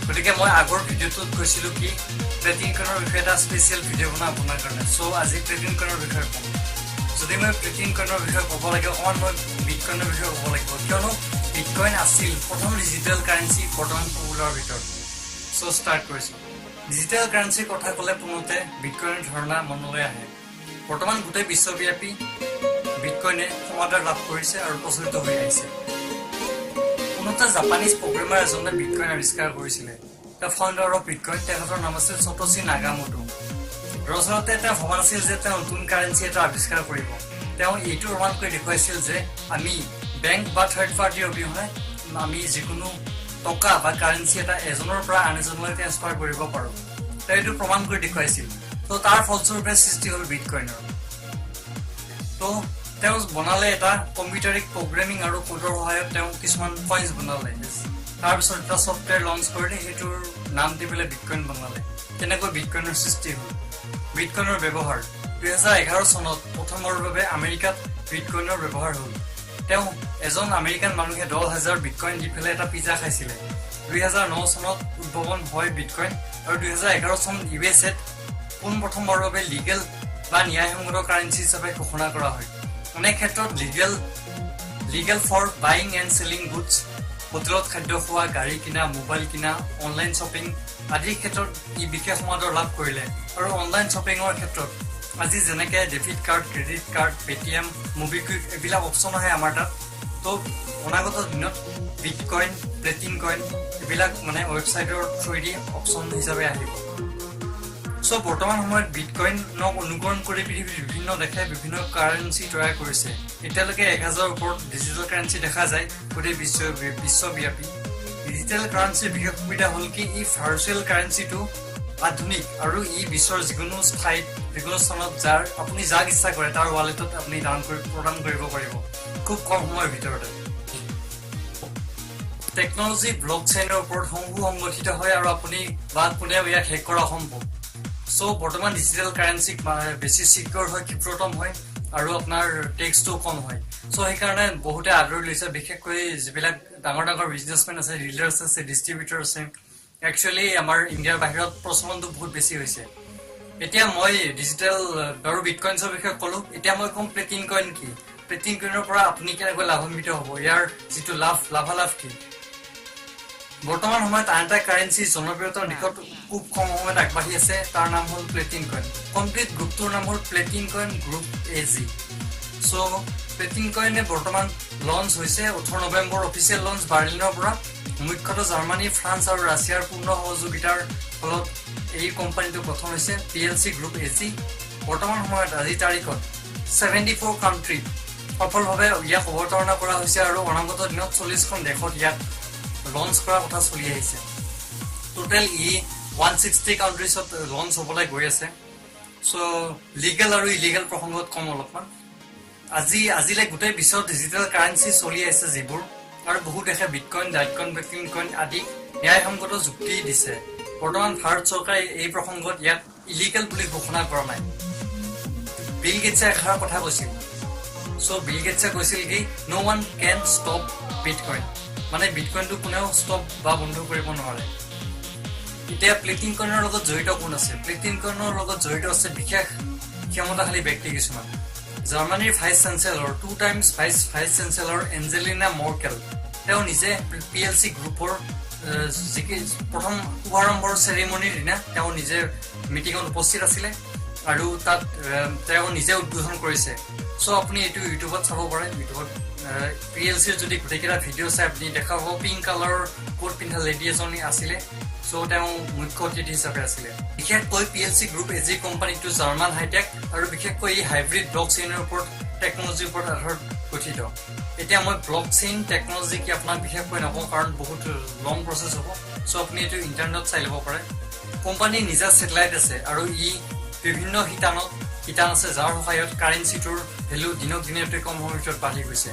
গতিকে মই আগৰ ভিডিঅ'টোত কৈছিলোঁ কি প্লেটিন কইনৰ বিষয়ে এটা স্পেচিয়েল ভিডিঅ' বনাওঁ আপোনাৰ কাৰণে। চ' আজি প্লেটিন কইনৰ বিষয়ে ক'ম। যদি মই প্লেটিন কইনৰ বিষয়ে ক'ব লাগে অকণমান মই বিটকইনৰ বিষয়ে ক'ব লাগিব, কিয়নো বিটকইন আছিল প্ৰথম ডিজিটেল কাৰেঞ্চি বৰ্তমান পপুলাৰৰ ভিতৰত। চ' ষ্টাৰ্ট কৰিছোঁ। ডিজিটেল কাৰেঞ্চিৰ কথা ক'লে পোনতে বিটকইনৰ ধাৰণা মনলৈ আহে। বৰ্তমান গোটেই বিশ্বব্যাপী বিটকইনে সমাদৰ লাভ কৰিছে আৰু প্ৰচলিত হৈ আহিছে। পোনতে জাপানীজ প্ৰগ্ৰেমাৰ এজনে বিটকইন আৱিষ্কাৰ কৰিছিলে। দ্য ফাউণ্ডাৰ অফ বিটকইন, তেখেতৰ নাম আছিল সতোশি নাগামোটো। দৰাচলতে তেওঁ ভবা নাছিল যে তেওঁ নতুন কাৰেঞ্চি এটা আৱিষ্কাৰ কৰিব। তেওঁ এইটো প্ৰমাণ কৰি দেখুৱাইছিল যে আমি বেংক বা থাৰ্ড পাৰ্টিৰ অবিহনে আমি যিকোনো টকা বা কাৰেঞ্চি এটা এজনৰ পৰা আন এজনলৈ ট্ৰেন্সফাৰ কৰিব পাৰোঁ। তেওঁ এইটো প্ৰমাণ কৰি দেখুৱাইছিল। ত' তাৰ ফলস্বৰূপে সৃষ্টি হ'ল বিটকইনৰ। ত' তেওঁ বনালে এটা কম্পিউটাৰিক প্ৰগ্ৰেমিং আৰু কোডৰ সহায়ত তেওঁ কিছুমান কইনছ বনালে। তাৰপিছত এটা ছফ্টৱেৰ লঞ্চ কৰিলে, সেইটোৰ নাম দি পেলাই বিটকইন বনালে। তেনেকৈ বিটকইনৰ সৃষ্টি হ'ল। বিটকইনৰ ব্যৱহাৰ 2011 চনত প্ৰথমবাৰৰ বাবে আমেৰিকাত বিটকইনৰ ব্যৱহাৰ হ'ল। তেওঁ এজন আমেৰিকান মানুহে 10,000 বিটকইন দি পেলাই এটা পিজ্জা খাইছিলে। 2009 চনত উদ্ভাৱন হয় বিটকইন আৰু 2011 চনত USA পোনপ্ৰথমবাৰৰ বাবে লিগেল বা ন্যায়সংগত কাৰেঞ্চি হিচাপে ঘোষণা কৰা হয়। অনেক ক্ষেত্ৰত legal for buying and selling goods, হোটেলত খাদ্য খোৱা, গাড়ী কিনা, মোবাইল কিনা, অনলাইন শ্বপিং আদিৰ ক্ষেত্ৰত ই বিশেষ সমাদৰ লাভ কৰিলে। আৰু অনলাইন শ্বপিঙৰ ক্ষেত্ৰত আজি যেনেকৈ debit card, credit card, Paytm, MobiKwik এইবিলাক অপশ্যন আহে আমাৰ তাত। ত' অনাগত দিনত বিটকইন, প্লেটিন কইন এইবিলাক মানে ৱেবছাইটৰ থ্ৰুৱেদি অপশ্যন হিচাপে আহিব। চ' বৰ্তমান সময়ত বিটকইনক অনুকৰণ কৰি পৃথিৱীৰ বিভিন্ন দেশে বিভিন্ন কাৰেঞ্চি তৈয়াৰ কৰিছে। এতিয়ালৈকে 1000ৰ ওপৰত ডিজিটেল কাৰেঞ্চি দেখা যায় গোটেই বিশ্বব্যাপী। ডিজিটেল কাৰেঞ্চিৰ বিশেষ সুবিধা হ'ল কি ই ভাৰ্চুৱেল কাৰেঞ্চিটো আধুনিক আৰু ই বিশ্বৰ যিকোনো ঠাইত যিকোনো স্থানত আপুনি যাক ইচ্ছা কৰে তাৰ ৱালেটত আপুনি প্ৰদান কৰিব পাৰিব খুব কম সময়ৰ ভিতৰতে। টেকনলজি ব্লক চেইনৰ ওপৰত সংগঠিত হয় আৰু আপুনি বা কোনেও ইয়াক হেক কৰা সম্ভৱ। চ' বৰ্তমান ডিজিটেল কাৰেঞ্চি বেছি চিকিউৰ হয়, ক্ষিপ্ৰতম হয় আৰু আপোনাৰ টেক্সটো কম হয়। চ' সেইকাৰণে বহুতে আদৰি লৈছে, বিশেষকৈ যিবিলাক ডাঙৰ ডাঙৰ বিজনেছমেন আছে, ডিলাৰ্ছ আছে, ডিষ্ট্ৰিবিউটৰ আছে। একচুৱেলি আমাৰ ইণ্ডিয়াৰ বাহিৰত প্ৰচলনটো বহুত বেছি হৈছে। এতিয়া মই ডিজিটেল বাৰু বিটকইনছৰ বিষয়ে ক'লো। এতিয়া মই ক'ম প্লেটিন কইন কি। প্লেটিন কইনৰ পৰা আপুনি কেনেকৈ লাভান্বিত হ'ব, ইয়াৰ যিটো লাভালাভ কি। বৰ্তমান সময়ত আন এটা কাৰেঞ্চি জনপ্ৰিয়তাৰ দিশত খুব কম সময়ত আগবাঢ়ি আছে, তাৰ নাম হ'ল প্লেটিন কইন। কমপ্লিট গ্ৰুপটোৰ নাম হ'ল প্লেটিন কইন গ্ৰুপ AG। চ' প্লেটিন কইনে বৰ্তমান লঞ্চ হৈছে 18 নৱেম্বৰ, অফিচিয়েল লঞ্চ বাৰ্লিনৰ পৰা। মুখ্যতঃ জাৰ্মানী, ফ্ৰান্স আৰু ৰাছিয়াৰ পূৰ্ণ সহযোগিতাৰ ফলত এই কোম্পানীটো গঠন হৈছে PLC গ্ৰুপ AG। বৰ্তমান সময়ত আজিৰ তাৰিখত 74 কাণ্ট্ৰিত সফলভাৱে ইয়াক অৱতাৰণা কৰা হৈছে আৰু অনাগত দিনত 40খন দেশত ইয়াক লঞ্চ কৰাৰ কথা চলি আহিছে। টোটেল 160 কাণ্ট্ৰিজত লঞ্চ হ'বলৈ গৈ আছে। চ' লিগেল আৰু ইলিগেল প্ৰসংগত কম অলপমান। আজিলৈ গোটেই বিশ্বত ডিজিটেল কাৰেঞ্চি চলি আছে যিবোৰ, আৰু বহু দেশে বিটকইন, ডাইটকইন, প্লেটিন কইন আদি ন্যায়সংগত যুক্তি দিছে। বৰ্তমান ভাৰত চৰকাৰে এই প্ৰসংগত ইয়াক ইলিগেল বুলি ঘোষণা কৰা নাই। বিল গেটছে এষাৰ কথা কৈছিল। চ' বিল গেটছে কৈছিল কি ন' ওৱান কেন ষ্টপ বিটকইন, মানে বিটকইনটো কোনেও ষ্টপ বা বন্ধ কৰিব নোৱাৰে। এতিয়া প্লেটিন কইনৰ লগত জড়িত কোন আছে? প্লেটিন কইনৰ লগত জড়িত আছে বিশেষ ক্ষমতাশালী ব্যক্তি কিছুমান। জাৰ্মানীৰ ভাইচ চেঞ্চেলৰ 2 টাইমছ ভাইচ চেঞ্চেলৰ এঞ্জেলিনা মৰ্কেল, তেওঁ নিজে PLC গ্ৰুপৰ প্ৰথম শুভাৰম্ভৰ চেৰিমনিৰ দিনা তেওঁ নিজে মিটিঙত উপস্থিত আছিলে আৰু তাত তেওঁ নিজে উদ্বোধন কৰিছে। চ' আপুনি এইটো ইউটিউবত চাব পাৰে। ইউটিউবত PLCৰ যদি গোটেইকেইটা ভিডিঅ' চাই আপুনি দেখা পাব পিংক কালাৰৰ কোট পিন্ধা লেডি এজনী আছিলে। চ' তেওঁ মুখ্য অতিথি হিচাপে আছিলে। বিশেষকৈ PLC গ্ৰুপ AG কোম্পানীটো জাৰ্মান হাইটেক আৰু বিশেষকৈ এই হাইব্ৰিড ব্লক চেইনৰ ওপৰত টেকনলজিৰ ওপৰত আধাৰত গঠিত। এতিয়া মই ব্লক চেইন টেকনলজি কি আপোনাক বিশেষকৈ নকওঁ, কাৰণ বহুত লং প্ৰচেছ হ'ব। চ' আপুনি এইটো ইণ্টাৰনেটত চাই ল'ব পাৰে। কোম্পানীৰ নিজা ছেটেলাইট আছে আৰু ই বিভিন্ন শিতান আছে, যাৰ সহায়ত কাৰেঞ্চিটোৰ ভেলু দিনক দিনে কম সময়ৰ ভিতৰত বাঢ়ি গৈছে।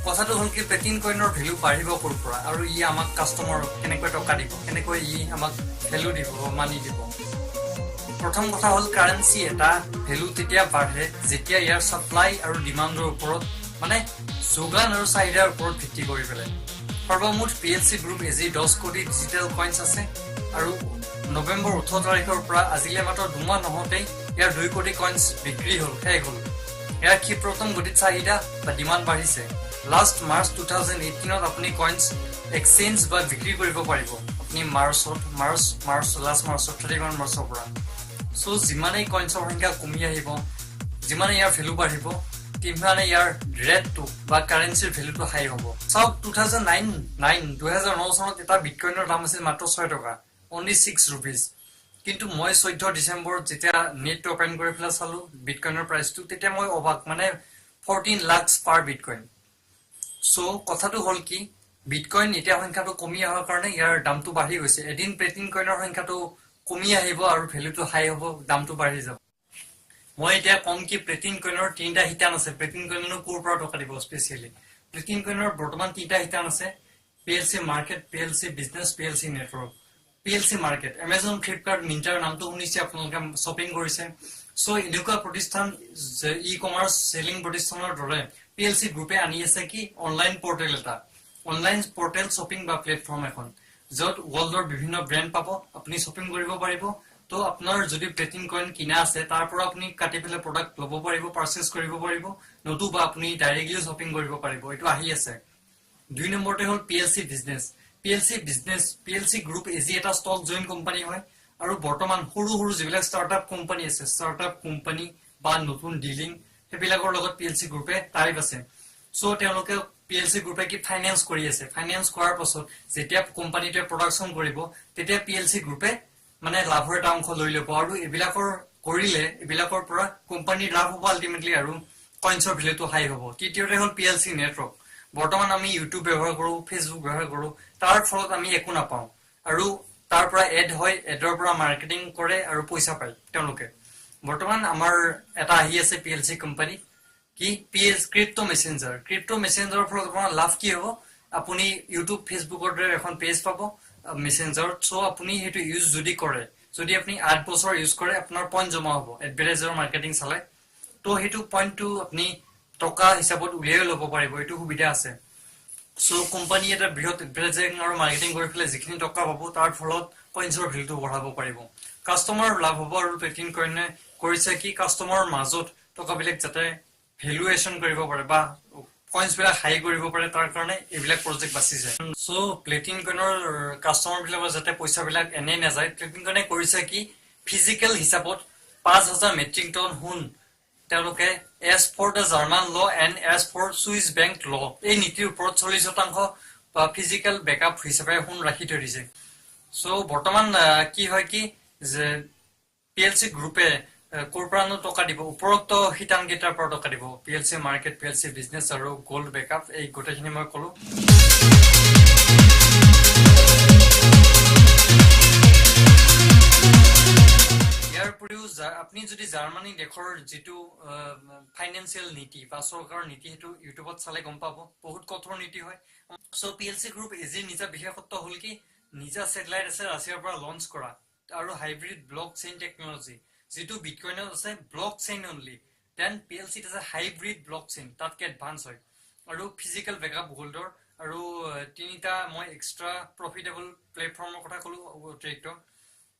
কথাটো হ'ল কি প্লেটিন কইনৰ ভেলু বাঢ়িব ক'ৰ পৰা, আৰু ই আমাক কাষ্টমাৰক কেনেকৈ টকা দিব, কেনেকৈ ই আমাক ভেলু দিব, মানি দিব। প্ৰথম কথা হ'ল কাৰেঞ্চি এটা ভেলু তেতিয়া বাঢ়ে যেতিয়া ইয়াৰ ছাপ্লাই আৰু ডিমাণ্ডৰ ওপৰত, মানে যোগান আৰু চাহিদাৰ ওপৰত ভিত্তি কৰি পেলাই। সৰ্বমুঠ PLC গ্ৰুপ এজি 10 কোটি ডিজিটেল কইন্স আছে আৰু নৱেম্বৰ 18 তাৰিখৰ পৰা আজিলে মাত্ৰ 2 মাহ নহতেই ইয়াৰ 2 কোটি কইন্স বিক্ৰী হ'ল শেষ হ'ল ইয়াৰ ক্ষিপ্ৰতম গতিত চাহিদা বা ডিমান্ড বাঢ়িছে লাষ্ট মাৰ্চ 2018 ত আপুনি কইন্স এক্সচেঞ্জ বা বিক্ৰী কৰিব পাৰিব আপুনি মাৰ্চ লাষ্ট মাৰ্চত 31 মাৰ্চৰ পৰা সো যিমানেই কইন্সৰ সংখ্যা কমি আহিব যিমানে ইয়াৰ ভ্যালু বাঢ়িব তিমানে ইয়াৰ ৰেটটো বা কাৰেন্সিৰ ভ্যালুটো হাই হ'ব চাওক 2009 চনত এটা বিটকইনৰ দাম আছিল মাত্ৰ 6 টকা only 6 rupees কিন্তু মই 14 ডিসেম্বৰ যেতিয়া নেট ওপেন কৰি ফেলা চালো বিটকইনৰ প্ৰাইসটো তেতিয়া মই অবাক মানে 14 লাখ পাৰ বিটকইন সো কথাটো হল কি বিটকইন এতিয়া সংখ্যাটো কমি অহাৰ কাৰণে ইয়াৰ দামটো বাঢ়ি গৈছে এদিন প্লেটিন কইনৰ সংখ্যাটো কমি আহিব আৰু ভ্যালুটো হাই হ'ব দামটো বাঢ়ি যাব মই এতিয়া কম কি প্লেটিন কইনৰ তিনটা হিতান আছে প্লেটিন কইনৰ কোৰ পৰা টকা দিব স্পেশালি প্লেটিন কইনৰ বৰ্তমান তিনটা হিতান আছে PLC market PLC business PLC network PLC market Amazon Flipkart Myntra নামটো শুনিছে আপোনালোকে শপিং কৰিছে সো এনেকুৱা প্ৰতিষ্ঠান ই-কমাৰ্স সেলিং প্ৰতিষ্ঠানৰ দৰে PLC গ্ৰুপে আনি আছে কি অনলাইন পোৰ্টেল এটা অনলাইন পোৰ্টেল শপিং বা প্লেটফৰ্ম এখন যত ওয়াৰ্ল্ডৰ বিভিন্ন ব্ৰ্যান্ড পাব আপুনি শপিং কৰিব পাৰিব তো আপোনাৰ যদি প্লেটিন কইন কিনা আছে তাৰ পৰা আপুনি কাটি পেলে প্ৰডাক্ট লব পাৰিব পাৰচেজ কৰিব পাৰিব নতুবা আপুনি ডাইৰেক্টলি শপিং কৰিব পাৰিব এটো আহি আছে 2 নম্বৰতে হল PLC business PLC group AG এটা ষ্টক জয়েন কোম্পানী হয় আৰু বৰ্তমান সৰু যিবিলাক ষ্টাৰ্টআপ কোম্পানী আছে ষ্টাৰ্টআপ কোম্পানী বা নতুন ডিলিং হেবিলাকৰ লগত PLC গ্ৰুপে টাইপ আছে সো তেওঁলোকে PLC গ্ৰুপে কি ফাইনান্স কৰি আছে ফাইনান্স কৰাৰ পাছত যেতিয়া কোম্পানীটোৱে প্ৰডাকচন কৰিব তেতিয়া PLC গ্ৰুপে মানে লাভৰ এটা অংশ লৈ ল'ব আৰু এবিলাকৰ কৰিলে এবিলাকৰ পৰা কোম্পানীৰ লাভ হ'ব আলটিমেটলি আৰু কইন্সৰ ভ্যালুটো হাই হ'ব তৃতীয়তে হল PLC নেটৱৰ্ক বৰ্তমান আমি ইউটিউব ব্যৱহাৰ কৰো ফেসবুক ব্যৱহাৰ কৰো তাৰ ফলত আমি একো নাপাও আৰু তাৰ পৰা এড হয় এডৰ পৰা মাৰ্কেটিং কৰে আৰু পইচা পায় তেওঁলোকে বৰ্তমান আমাৰ এটা আহি আছে PLC কোম্পানী কি ক্ৰিপ্টো মেসেঞ্জাৰ ফলত আপোনাৰ লাভ কি হ'ব আপুনি ইউটিউব ফেসবুকৰ দৰে এখন পেজ পাব মেসেঞ্জাৰ সো আপুনি হেতু ইউজ যদি কৰে যদি আপুনি 8 বছৰ ইউজ কৰে আপোনাৰ পইণ্ট জমা হ'ব এডভাৰটাইজাৰ মাৰ্কেটিং চালে তো হেতু পইণ্টটো আপুনি টকা হিচাপত উলিয়াই ল'ব পাৰিব এটো সুবিধা আছে সো কোম্পানী এটা বৃহৎ এডভাৰটাইজিং আৰু মাৰ্কেটিং কৰি ফেলে যিখিনি টকা পাব তাৰ ফলত কইন্সৰ ভ্যালুটো বঢ়াব পাৰিব কাস্টমাৰ লাভ হ'ব আৰু প্লেটিন কইনে কৰিছে কি কাস্টমাৰৰ মাজত টকা বিলাক যাতে ভ্যালুৱেচন কৰিব পাৰে বা কইন্স বিলাক হাই কৰিব পাৰে তাৰ কাৰণে এইবিলাক প্ৰজেক্ট বাছিছে সো প্লেটিন কইনৰ কাস্টমাৰ বিলাকৰ যাতে পইচা বিলাক এনে না যায় প্লেটিন কইনে কৰিছে কি ফিজিক্যাল হিচাপত 5000 মেট্ৰিক টন হুন তেওঁলোকে as for the German law and as for Swiss bank law এই নীতিৰ ওপৰত 40% বা ফিজিক্যাল ব্যাকআপ হিচাপে হুন ৰাখি থৈছে সো বৰ্তমান কি হয় কি যে PLC গ্ৰুপে কৰ্পোৰেটনো টকা দিব উপৰোক্ত হিতান গেটাৰ পৰা টকা দিব PLC মাৰ্কেট PLC বিজনেস আৰু গোল্ড ব্যাকআপ এই গোটেইখিনি মই কলো আপনি যদি জাৰ্মানি দেশৰ যেটো ফাইনান্সিয়াল নীতি বা সৰকাৰ নীতি হেতু ইউটিউবত চালে গম পাব বহুত কঠোৰ নীতি হয় সো PLC গ্ৰুপ এজি নিজা বিশেষত্ব হল কি নিজা স্যাটেলাইট আছে ৰাছিয়াৰ পৰা লঞ্চ কৰা আৰু হাইব্ৰিড ব্লকচেইন টেকনলজি যেটো বিটকইনত আছে blockchain only then PLC is a hybrid blockchain তাতকে এডভান্স হয় আৰু ফিজিক্যাল ব্যাকআপ হোল্ডাৰ আৰু তিনিটা মই এক্সট্ৰা প্ৰফিটেবল প্লেটফৰ্মৰ কথা কলো অতিৰিক্ত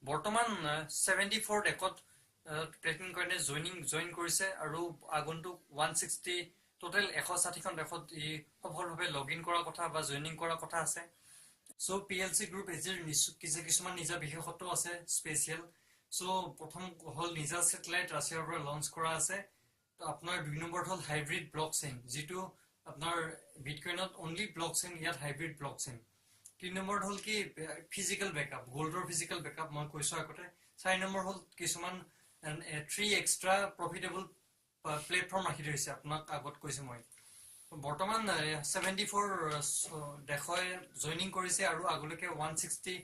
বৰ্তমান 74 দেখত প্লেটিন কইনে জয়েন কৰিছে আৰু আগন্তুক 160 টোটাল 160 খন দেখত সফলভাৱে লগইন কৰাৰ কথা বা জয়েনিং কৰাৰ কথা আছে সো PLC গ্ৰুপ এজিৰ কিছুমান নিজা বিশেষত্ব আছে স্পেশাল সো প্ৰথম হল নিজা স্যাটেলাইট ৰাছিয়াৰ পৰা লঞ্চ কৰা আছে তো আপোনাৰ 2 নম্বৰ হল হাইব্ৰিড ব্লকচেইন যেটো আপোনাৰ বিটকইনত অনলি ব্লকচেইন ইয়াত হাইব্ৰিড ব্লকচেইন 3 নম্বৰ হল কি ফিজিক্যাল ব্যাকআপ গোল্ডৰ ফিজিক্যাল ব্যাকআপ মই কৈছো আগতে 4 নম্বৰ হল কিছুমান 3 এক্সট্ৰা প্ৰফিটেবল প্লেটফৰ্ম ৰাখি দিছে আপোনাক আগত কৈছো মই বৰ্তমান 74 দেখয় জয়েনিং কৰিছে আৰু আগলৈকে 160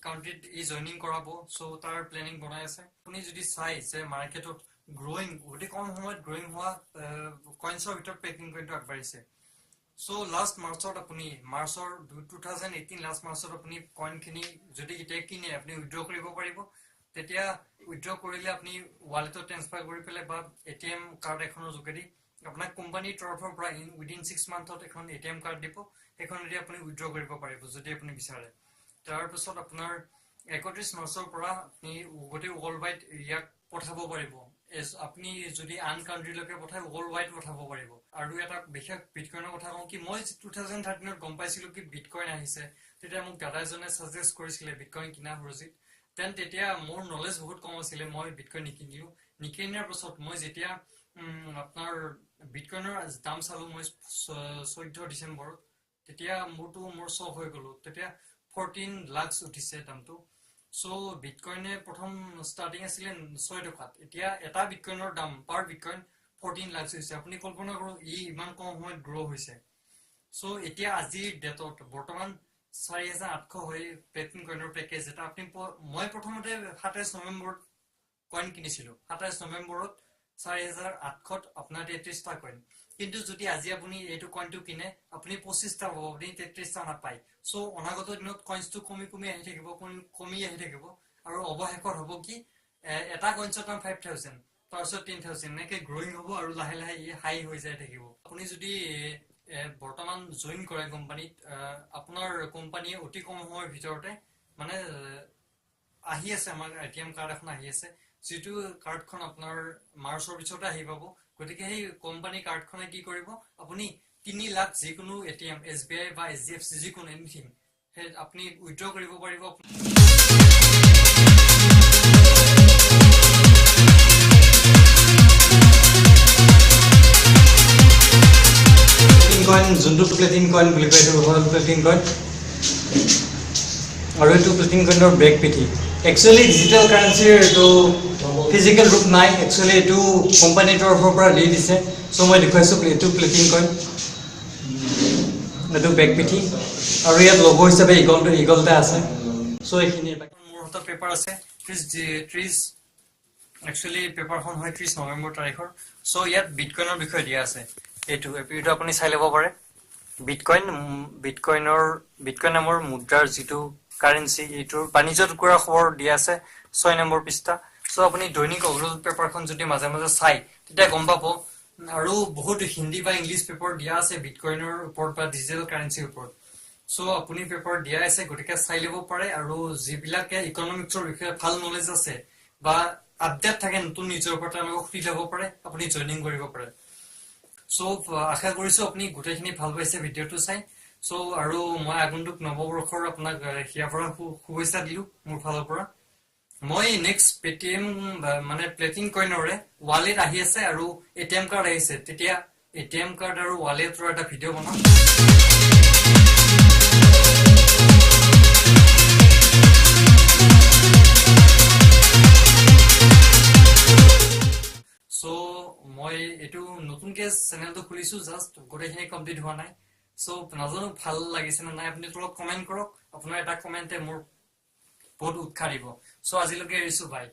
কাউন্ট্ৰীত ই জয়েনিং কৰাব সো তাৰ প্ল্যানিং বনাই আছে আপুনি যদি চাই যে মাৰ্কেটত গ্ৰোইং অতি কম সময়ত গ্ৰোইং হোৱা কইন্সৰ ভিতৰত প্লেটিন কইনটো আগবাঢ়িছে সো লাষ্ট মাৰ্চত আপুনি মাৰ্চৰ 2018 লাষ্ট মাৰ্চত আপুনি কইন খিনি যদি ইতে কিনে আপুনি উইথড্ৰ কৰিব পাৰিব তেতিয়া উইথড্ৰ কৰিলে আপুনি ওয়ালেটত ট্ৰান্সফাৰ কৰি পেলে বা ATM কাৰ্ড এখনৰ যোগেদি আপোনাৰ কোম্পানীৰ তৰফৰ পৰা উইদিন 6 মান্থত এখন ATM কাৰ্ড দিব সেইখনেদি আপুনি উইথড্ৰ কৰিব পাৰিব যদি আপুনি বিচাৰে তাৰ পিছত আপোনাৰ 31 মাৰ্চৰ পৰা আপুনি গোটেই ৱৰ্ল্ড ৱাইড ইয়াক পঠাব পাৰিব আপুনি যদি আন কাণ্ট্ৰিলৈকে পঠাই ৱৰ্ল্ড ৱাইড পঠাব পাৰিব আৰু এটা বিশেষ বিটকইনৰ কথা কওঁ কি মই 2013 ত গম পাইছিলো কি বিটকইন আহিছে তেতিয়া মোক দাদা এজনে সাজেষ্ট কৰিছিলে বিটকইন কিনা সুৰজিত তেন তেতিয়া মোৰ নলেজ বহুত কম আছিল মই বিটকইন নিকিনিলো নিকিনাৰ পাছত মই যেতিয়া আপোনাৰ বিটকইনৰ দাম চালো মই 14 ডিসেম্বৰত তেতিয়া মোৰ চক হৈ গলো তেতিয়া 14 লাখ উঠিছে দামটো সো বিটকইনে প্ৰথম ষ্টাৰ্টিং আছিল 6 টকাত এতিয়া এটা বিটকইনৰ দাম পাৰ বিটকইন 14 লাখ হৈছে আপুনি কল্পনা কৰক ইমান কম সময়ত গ্ৰো হৈছে সো এতিয়া আজিৰ ডেটত বৰ্তমান 4800 হৈ প্লেটিন কইনৰ পেকেজ এটা আপুনি মই প্ৰথমতে 27 নৱেম্বৰত কইন কিনিছিলো 27 নৱেম্বৰত 4800 আপোনাৰ 33 টা কইন কিন্তু যদি আজি আপুনি এইটো কইনটো কিনে আপুনি 25 টা হ'ব আপুনি 33 টা নাপায় সো অনাগত দিনত কইনছটো কমি আহি থাকিব আৰু অৱশেষত হ'ব কি এটা কইনছৰ দাম 5000 তাৰপিছত 10000 নেকে গ্ৰোইং হ'ব আৰু লাহে লাহে হাই হৈ যায় থাকিব আপুনি যদি বৰ্তমান জয়েন কৰে কোম্পানীত আপোনাৰ কোম্পানীয়ে অতি কম সময়ৰ ভিতৰতে মানে আহি আছে আমাৰ এটিএম কাৰ্ড এখন আহি আছে যেটো কাৰ্ডখন আপোনাৰ মাৰ্চৰ পিছতে আহি পাব গতিকে সেই কোম্পানী কাৰ্ডখনে কি কৰিব আপুনি 3 লাখ যিকোনো এটিএম এসবিআই বা এসডিএফসি যিকোনো এনিথিং হে আপুনি উইথড্ৰ কৰিব পাৰিব কইন যোনটো প্লেটিন কইন বুলি কয় এইটো হ'ল প্লেটিন কইন আৰু এইটো প্লেটিন কইনৰ ব্ৰেক পিঠি একচুয়ালি ডিজিটাল কাৰেন্সিৰ এইটো ফিজিক্যাল ৰূপ নাই একচুয়ালি এইটো কোম্পানীৰ তৰফৰ পৰা দি দিছে সো মই দেখুৱাইছো এইটো প্লেটিন কইন এইটো ব্ৰেক পিঠি আৰু ইয়াত লোগো হিচাপে ইগলটা আছে সো এইখিনি মোৰ হাতত পেপাৰ আছে 30 একচুয়ালি পেপাৰখন হয় 30 নৱেম্বৰ তাৰিখৰ সো ইয়াত বিটকইনৰ বিষয় দিয়া আছে এইটো আপুনি চাই ল'ব পাৰে বিটকইন নামৰ মুদ্ৰাৰ যিটো কাৰেন্সি এইটোৰ বাণিজ্যত কৰা খবৰ দিয়া আছে 6 নম্বৰ পৃষ্ঠা সো আপুনি দৈনিক অগ্ৰদূত পেপাৰখন যদি মাজে মাজে চাই তেতিয়া গম পাব আৰু বহুত হিন্দী বা ইংলিশ পেপাৰ দিয়া আছে বিটকইনৰ ওপৰত বা ডিজিটেল কাৰেন্সিৰ ওপৰত সো আপুনি পেপাৰ দিয়া আছে গতিকে চাই ল'ব পাৰে আৰু যিবিলাকে ইকনমিক্সৰ বিষয়ে ভাল নলেজ আছে বা আপডেট থাকে নতুন নিজৰ ওপৰত আমাক ফ্ৰী ল'ব পাৰে আপুনি জয়েনিং কৰিব পাৰে সো আশা কৰিছো আপুনি গোটেইখিনি ভাল পাইছে ভিডিওটো চাই সো আৰু মই আগন্তুক নৱবৰ্ষৰ আপোনাক হিয়া পৰা শুভেচ্ছা দিলো মোৰ ফালৰ পৰা মই নেক্সট পেটিএম মানে প্লেটিন কইনৰে ওয়ালেট আহি আছে আৰু এটিএম কাৰ্ড আহিছে তেতিয়া এটিএম কাৰ্ড আৰু ওয়ালেটৰ এটা ভিডিও বনাম সো মই এটো নতুনকে চেনেলটো খুলিছো জাস্ট গোটেইখিনি কমপ্লিট হোৱা নাই সো নাজানো ভাল লাগিছে না নাই আপুনি তলত কমেন্ট কৰক আপোনাৰ এটা কমেন্টে মোৰ বহুত উৎসাহ দিব সো আজিলৈকে এৰিছো বাই